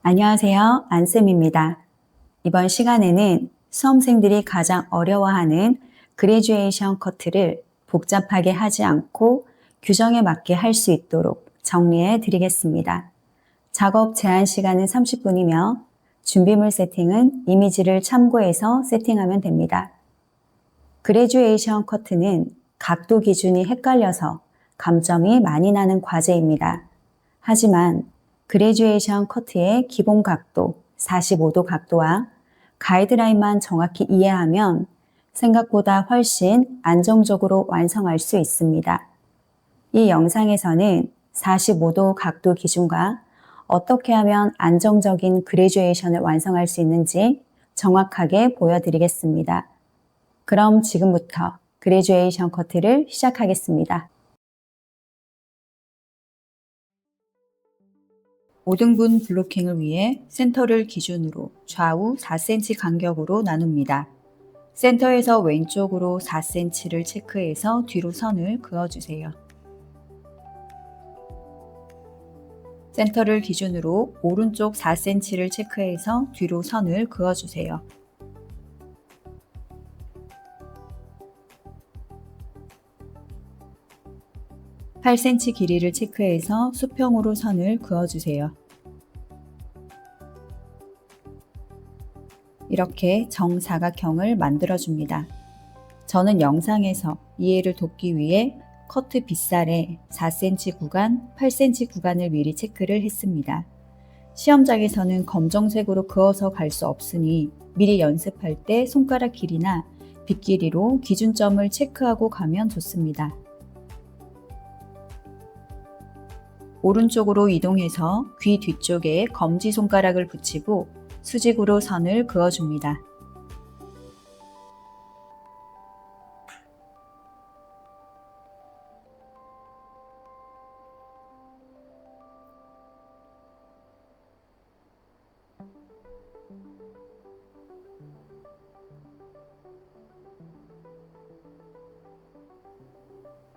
안녕하세요. 안쌤입니다. 이번 시간에는 수험생들이 가장 어려워하는 그래듀에이션 커트를 복잡하게 하지 않고 규정에 맞게 할 수 있도록 정리해 드리겠습니다. 작업 제한 시간은 30분이며 준비물 세팅은 이미지를 참고해서 세팅하면 됩니다. 그래듀에이션 커트는 각도 기준이 헷갈려서 감점이 많이 나는 과제입니다. 하지만 그래듀에이션 커트의 기본 각도 45도 각도와 가이드라인만 정확히 이해하면 생각보다 훨씬 안정적으로 완성할 수 있습니다. 이 영상에서는 45도 각도 기준과 어떻게 하면 안정적인 그래듀에이션을 완성할 수 있는지 정확하게 보여드리겠습니다. 그럼 지금부터 그래듀에이션 커트를 시작하겠습니다. 5등분 블로킹을 위해 센터를 기준으로 좌우 4cm 간격으로 나눕니다. 센터에서 왼쪽으로 4cm를 체크해서 뒤로 선을 그어주세요. 센터를 기준으로 오른쪽 4cm를 체크해서 뒤로 선을 그어주세요. (8cm) 길이를 체크해서 수평으로 선을 그어주세요. 이렇게 정사각형을 만들어줍니다. 저는 영상에서 이해를 돕기 위해 커트 빗살에 4cm 구간, 8cm 구간을 미리 체크를 했습니다. 시험장에서는 검정색으로 그어서 갈 수 없으니 미리 연습할 때 손가락 길이나 빗 길이로 기준점을 체크하고 가면 좋습니다. 오른쪽으로 이동해서 귀 뒤쪽에 검지손가락을 붙이고 수직으로 선을 그어줍니다.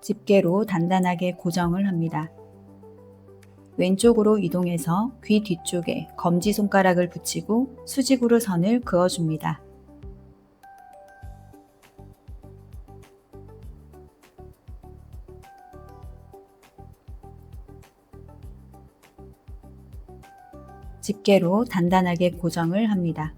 집게로 단단하게 고정을 합니다. 왼쪽으로 이동해서 귀 뒤쪽에 검지손가락을 붙이고 수직으로 선을 그어줍니다. 집게로 단단하게 고정을 합니다.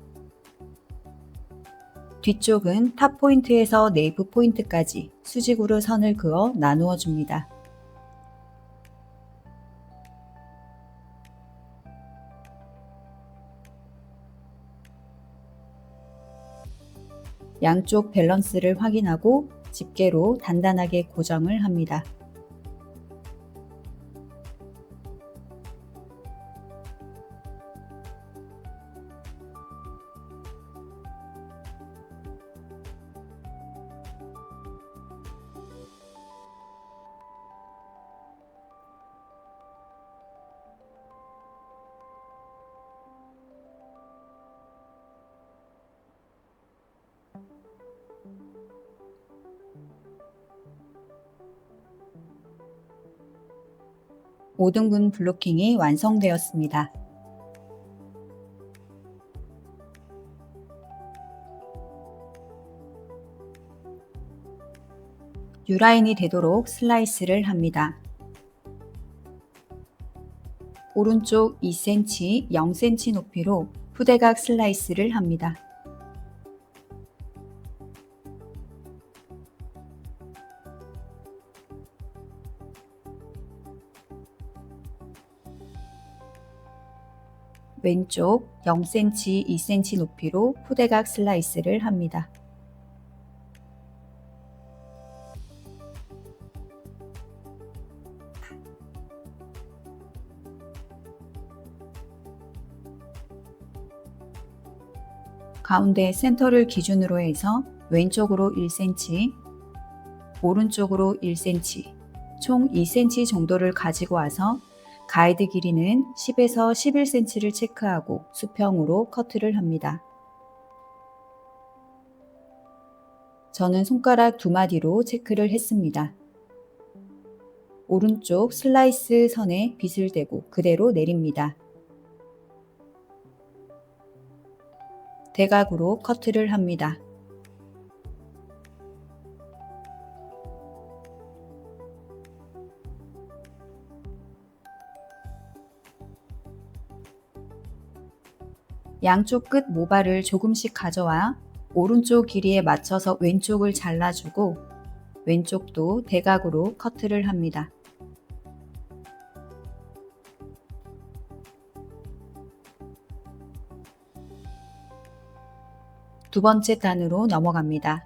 뒤쪽은 탑 포인트에서 네이프 포인트까지 수직으로 선을 그어 나누어 줍니다. 양쪽 밸런스를 확인하고 집게로 단단하게 고정을 합니다. (5등분) 블로킹이 완성되었습니다. U라인이 되도록 슬라이스를 합니다. 오른쪽 2cm, 0cm 높이로 후대각 슬라이스를 합니다. 왼쪽 0cm, 2cm 높이로 후대각 슬라이스를 합니다. 가운데 센터를 기준으로 해서 왼쪽으로 1cm, 오른쪽으로 1cm, 총 2cm 정도를 가지고 와서 가이드 길이는 10에서 11cm를 체크하고 수평으로 커트를 합니다. 저는 손가락 2마디로 체크를 했습니다. 오른쪽 슬라이스 선에 빗을 대고 그대로 내립니다. 대각으로 커트를 합니다. 양쪽 끝 모발을 조금씩 가져와 오른쪽 길이에 맞춰서 왼쪽을 잘라주고 왼쪽도 대각으로 커트를 합니다. 두 번째 단으로 넘어갑니다.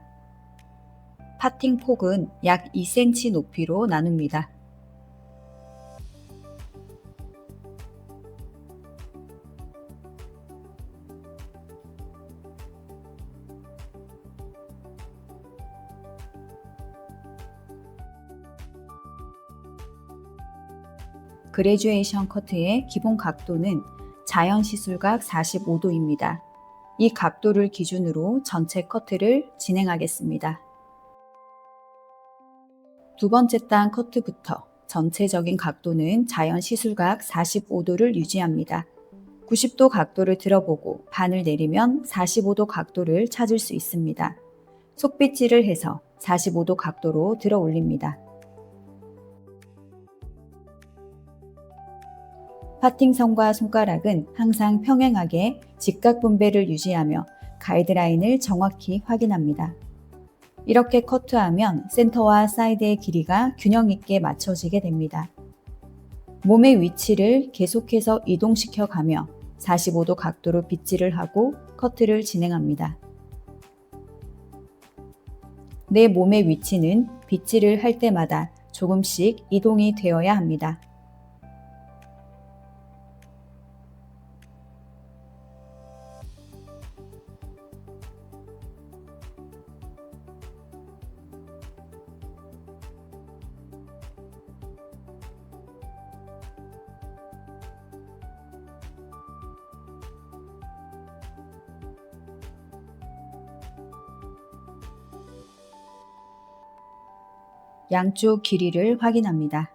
파팅 폭은 약 2cm 높이로 나눕니다. 그레듀에이션 커트의 기본 각도는 자연 시술각 45도입니다. 이 각도를 기준으로 전체 커트를 진행하겠습니다. 두 번째 단 커트부터 전체적인 각도는 자연 시술각 45도를 유지합니다. 90도 각도를 들어보고 반을 내리면 45도 각도를 찾을 수 있습니다. 속빗질을 해서 45도 각도로 들어 올립니다. 파팅선과 손가락은 항상 평행하게 직각 분배를 유지하며 가이드라인을 정확히 확인합니다. 이렇게 커트하면 센터와 사이드의 길이가 균형 있게 맞춰지게 됩니다. 몸의 위치를 계속해서 이동시켜 가며 45도 각도로 빗질을 하고 커트를 진행합니다. 내 몸의 위치는 빗질을 할 때마다 조금씩 이동이 되어야 합니다. 양쪽 길이를 확인합니다.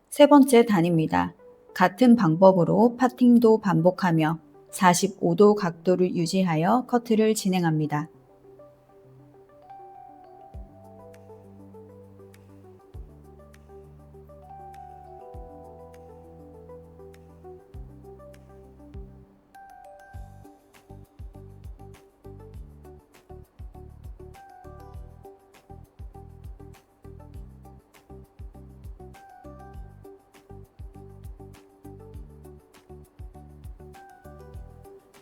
세 번째 단입니다. 같은 방법으로 파팅도 반복하며 45도 각도를 유지하여 커트를 진행합니다.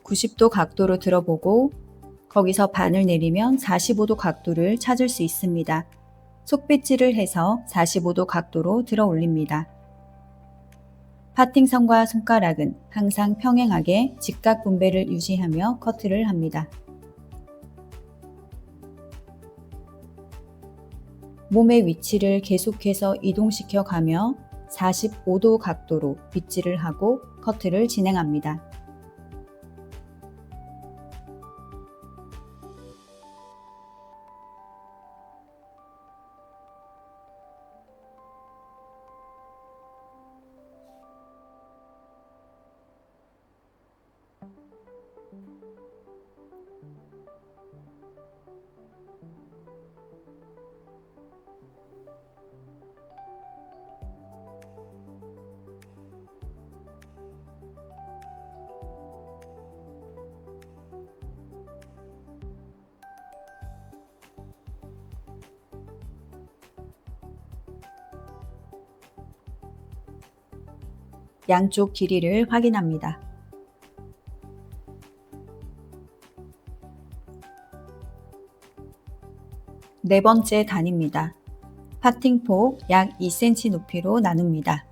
(90도) 각도로 들어보고 거기서 반을 내리면 45도 각도를 찾을 수 있습니다. 속빗질을 해서 45도 각도로 들어 올립니다. 파팅선과 손가락은 항상 평행하게 직각 분배를 유지하며 커트를 합니다. 몸의 위치를 계속해서 이동시켜 가며 45도 각도로 빗질을 하고 커트를 진행합니다. 양쪽 길이를 확인합니다. 네 번째 단입니다. 파팅폭 약 2cm 높이로 나눕니다.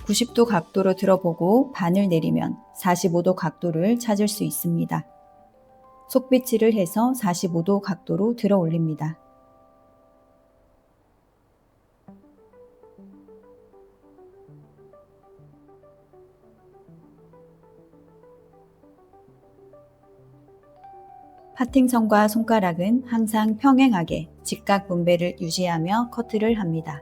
90도 각도로 들어보고 반을 내리면 45도 각도를 찾을 수 있습니다. 속빗질을 해서 45도 각도로 들어 올립니다. 파팅선과 손가락은 항상 평행하게 직각 분배를 유지하며 커트를 합니다.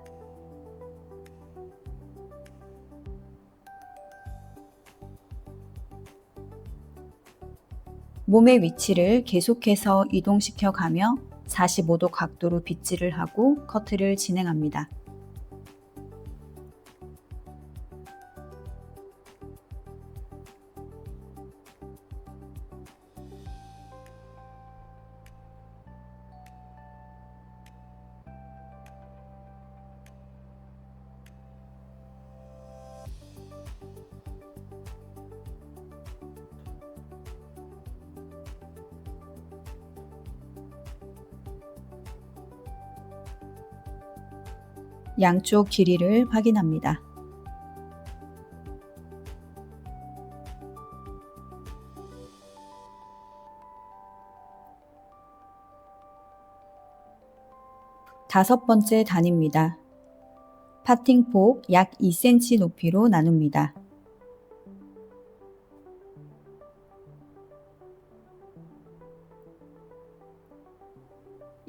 몸의 위치를 계속해서 이동시켜 가며 45도 각도로 빗질을 하고 커트를 진행합니다. 양쪽 길이를 확인합니다. 다섯 번째 단입니다. 파팅폭 약 2cm 높이로 나눕니다.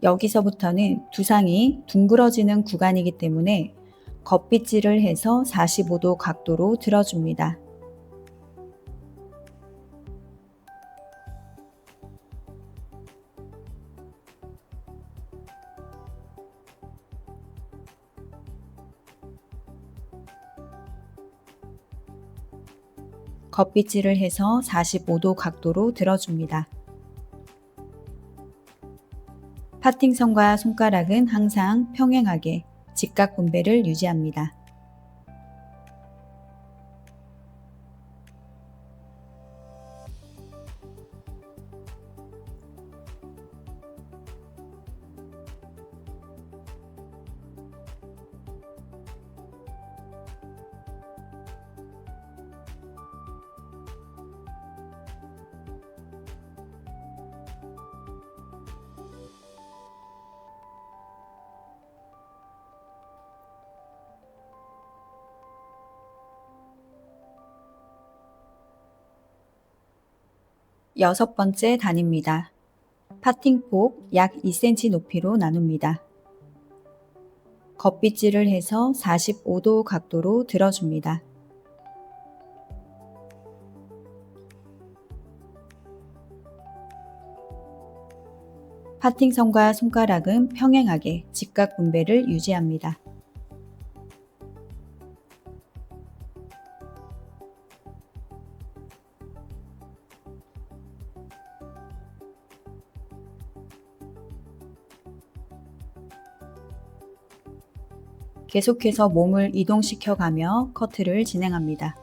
여기서부터는 두상이 둥그러지는 구간이기 때문에 겉빗질을 해서 45도 각도로 들어줍니다. 겉빗질을 해서 45도 각도로 들어줍니다. 파팅선과 손가락은 항상 평행하게 직각 분배를 유지합니다. 여섯 번째 단입니다. 파팅폭 약 2cm 높이로 나눕니다. 겉빗질을 해서 45도 각도로 들어줍니다. 파팅선과 손가락은 평행하게 직각 분배를 유지합니다. 계속해서 몸을 이동시켜 가며 커트를 진행합니다.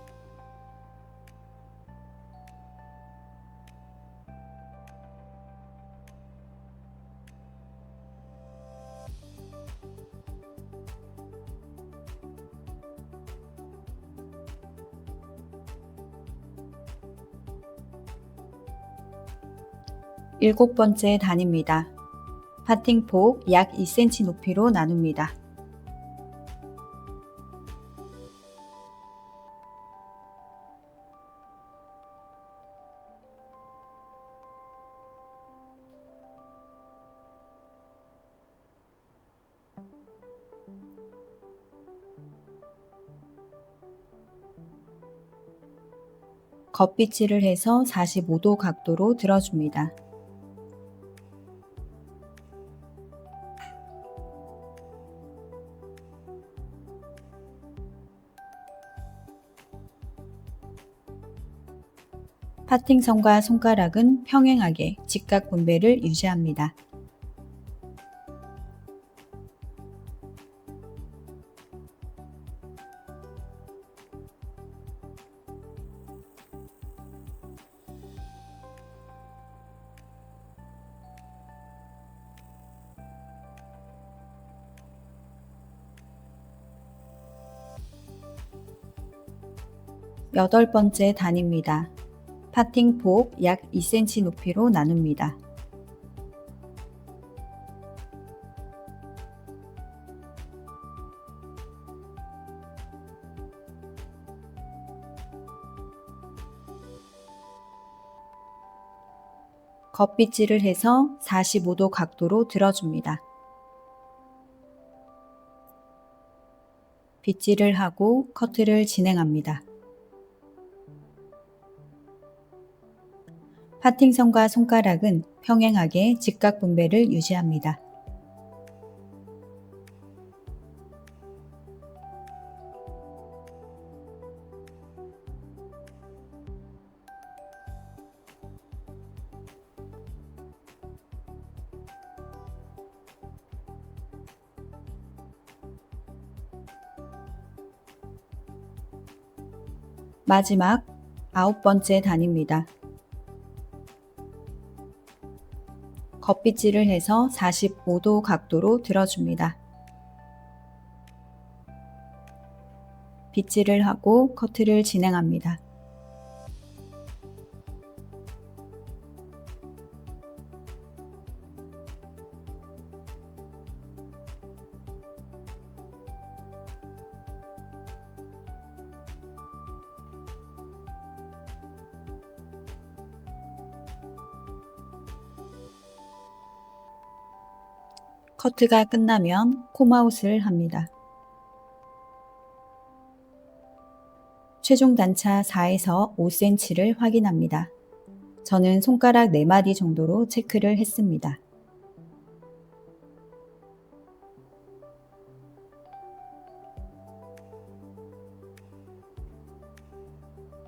일곱 번째 단입니다. 파팅폭 약 2cm 높이로 나눕니다. 겉빗질을 해서 45도 각도로 들어줍니다. 파팅선과 손가락은 평행하게 직각 분배를 유지합니다. 8번째 단입니다. 파팅 폭 약 2cm 높이로 나눕니다. 겉빗질을 해서 45도 각도로 들어줍니다. 빗질을 하고 커트를 진행합니다. 파팅선과 손가락은 평행하게 직각 분배를 유지합니다. 마지막 9번째 단입니다. 겉빗질을 해서 45도 각도로 들어줍니다. 빗질을 하고 커트를 진행합니다. 커트가 끝나면 콤아웃을 합니다. 최종 단차 4에서 5cm를 확인합니다. 저는 손가락 4마디 정도로 체크를 했습니다.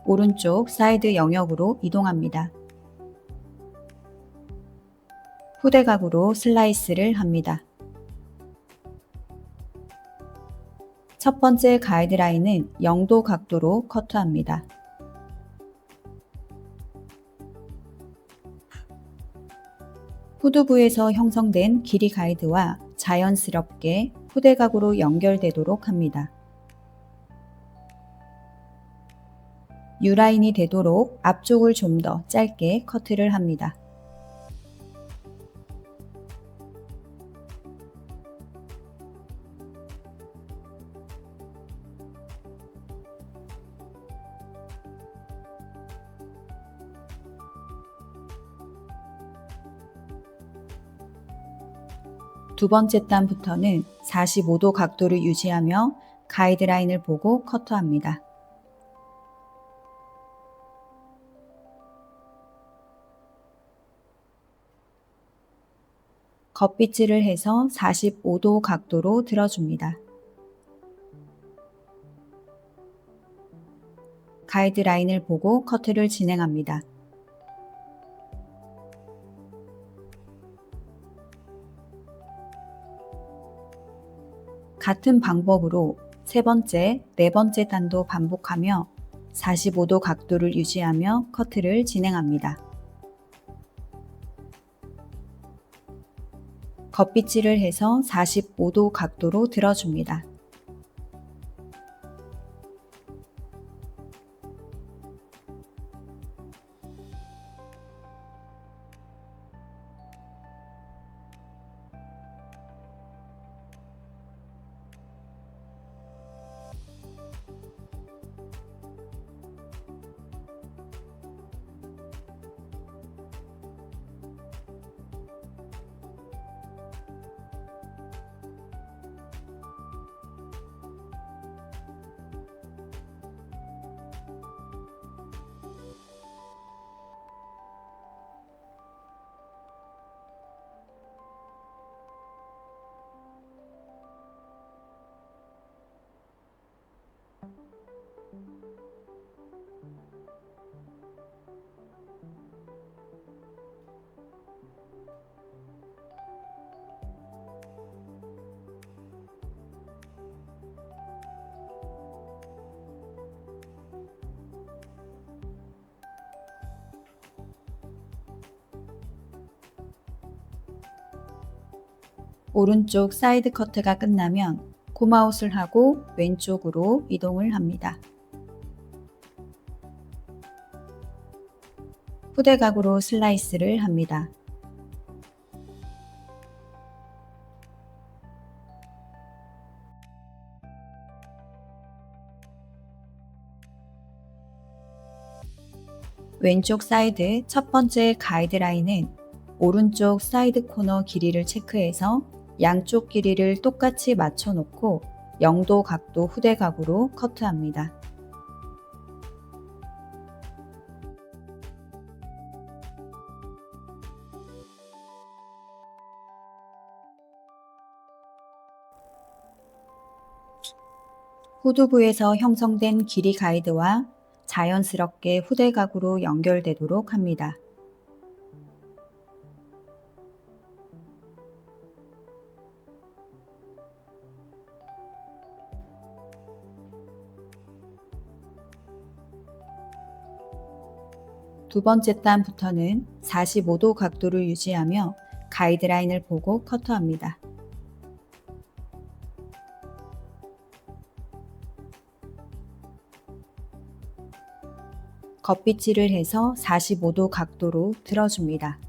오른쪽 사이드 영역으로 이동합니다. 후대각으로 슬라이스를 합니다. 첫 번째 가이드라인은 0도 각도로 커트합니다. 후두부에서 형성된 길이 가이드와 자연스럽게 후대각으로 연결되도록 합니다. U라인이 되도록 앞쪽을 좀 더 짧게 커트를 합니다. 두 번째 단부터는 45도 각도를 유지하며 가이드라인을 보고 커트합니다. 겉빗질을 해서 45도 각도로 들어줍니다. 가이드라인을 보고 커트를 진행합니다. 같은 방법으로 세 번째, 네 번째 단도 반복하며 45도 각도를 유지하며 커트를 진행합니다. 겉빗질을 해서 45도 각도로 들어줍니다. 오른쪽 사이드 커트가 끝나면 콤아웃을 하고 왼쪽으로 이동을 합니다. 후대각으로 슬라이스를 합니다. 왼쪽 사이드 첫 번째 가이드라인은 오른쪽 사이드 코너 길이를 체크해서 양쪽 길이를 똑같이 맞춰 놓고 0도 각도 후대각으로 커트합니다. 후두부에서 형성된 길이 가이드와 자연스럽게 후대각으로 연결되도록 합니다. 두 번째 단부터는 45도 각도를 유지하며 가이드라인을 보고 커트합니다. 겉빗질을 해서 45도 각도로 들어줍니다.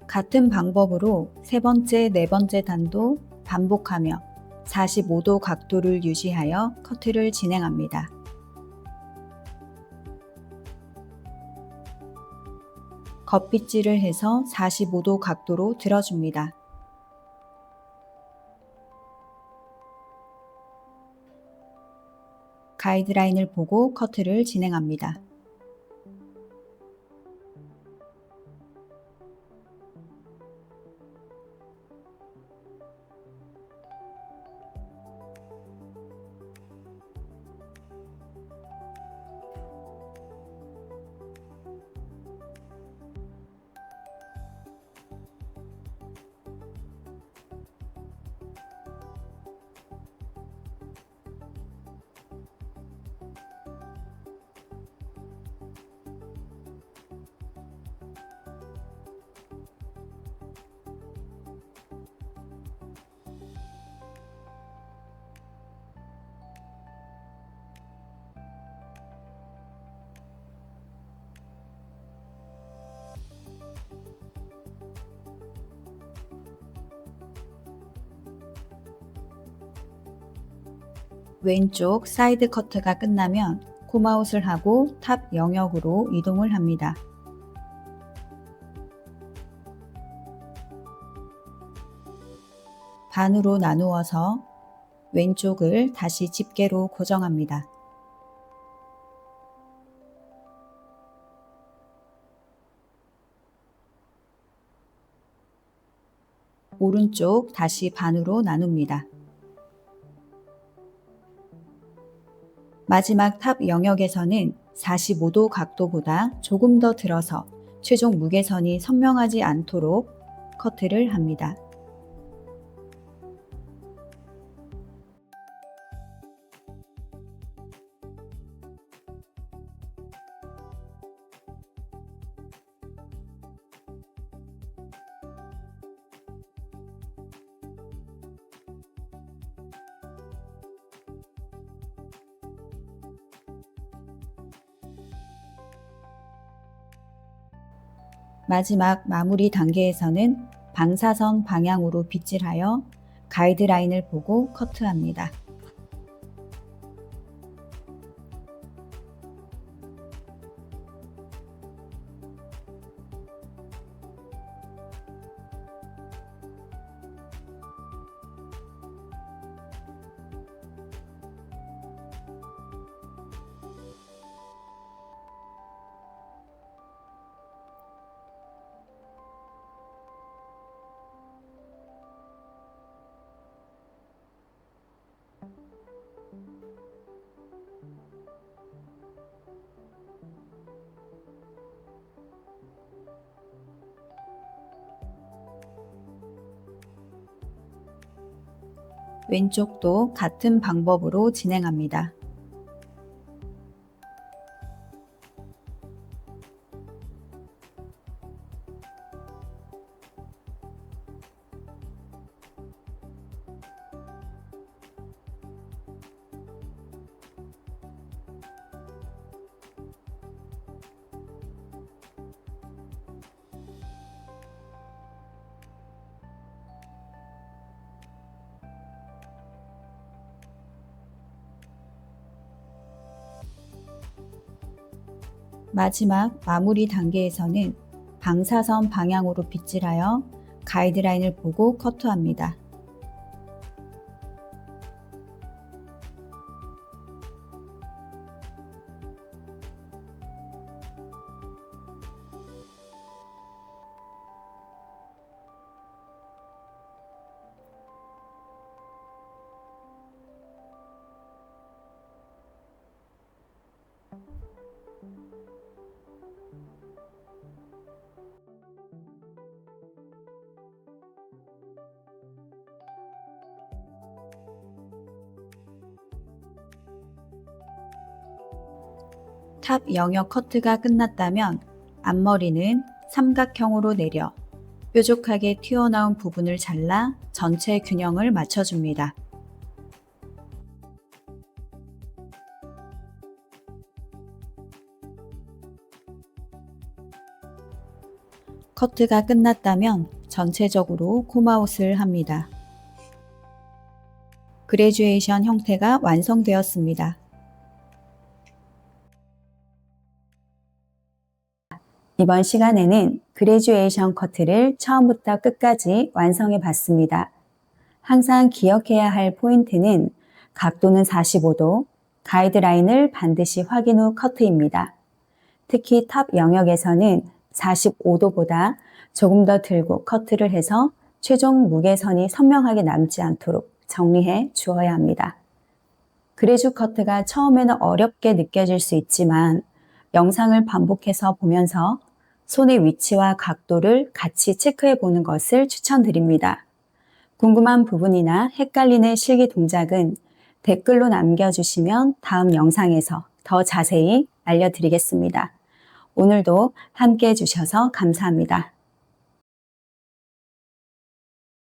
같은 방법으로 세 번째, 네 번째 단도 반복하며 45도 각도를 유지하여 커트를 진행합니다. 겉빗질을 해서 45도 각도로 들어줍니다. 가이드라인을 보고 커트를 진행합니다. 왼쪽 사이드 커트가 끝나면 콤아웃을 하고 탑 영역으로 이동을 합니다. 반으로 나누어서 왼쪽을 다시 집게로 고정합니다. 오른쪽 다시 반으로 나눕니다. 마지막 탑 영역에서는 45도 각도보다 조금 더 들어서 최종 무게선이 선명하지 않도록 커트를 합니다. 마지막 마무리 단계에서는 방사선 방향으로 빗질하여 가이드라인을 보고 커트합니다. 왼쪽도 같은 방법으로 진행합니다. 마지막 마무리 단계에서는 방사선 방향으로 빗질하여 가이드라인을 보고 커트합니다. 탑 영역 커트가 끝났다면 앞머리는 삼각형으로 내려 뾰족하게 튀어나온 부분을 잘라 전체 균형을 맞춰줍니다. 커트가 끝났다면 전체적으로 콤아웃을 합니다. 그레듀에이션 형태가 완성되었습니다. 이번 시간에는 그레듀에이션 커트를 처음부터 끝까지 완성해 봤습니다. 항상 기억해야 할 포인트는 각도는 45도, 가이드라인을 반드시 확인 후 커트입니다. 특히 탑 영역에서는 45도보다 조금 더 들고 커트를 해서 최종 무게선이 선명하게 남지 않도록 정리해 주어야 합니다. 그레듀 커트가 처음에는 어렵게 느껴질 수 있지만 영상을 반복해서 보면서 손의 위치와 각도를 같이 체크해 보는 것을 추천드립니다. 궁금한 부분이나 헷갈리는 실기 동작은 댓글로 남겨주시면 다음 영상에서 더 자세히 알려드리겠습니다. 오늘도 함께 해주셔서 감사합니다.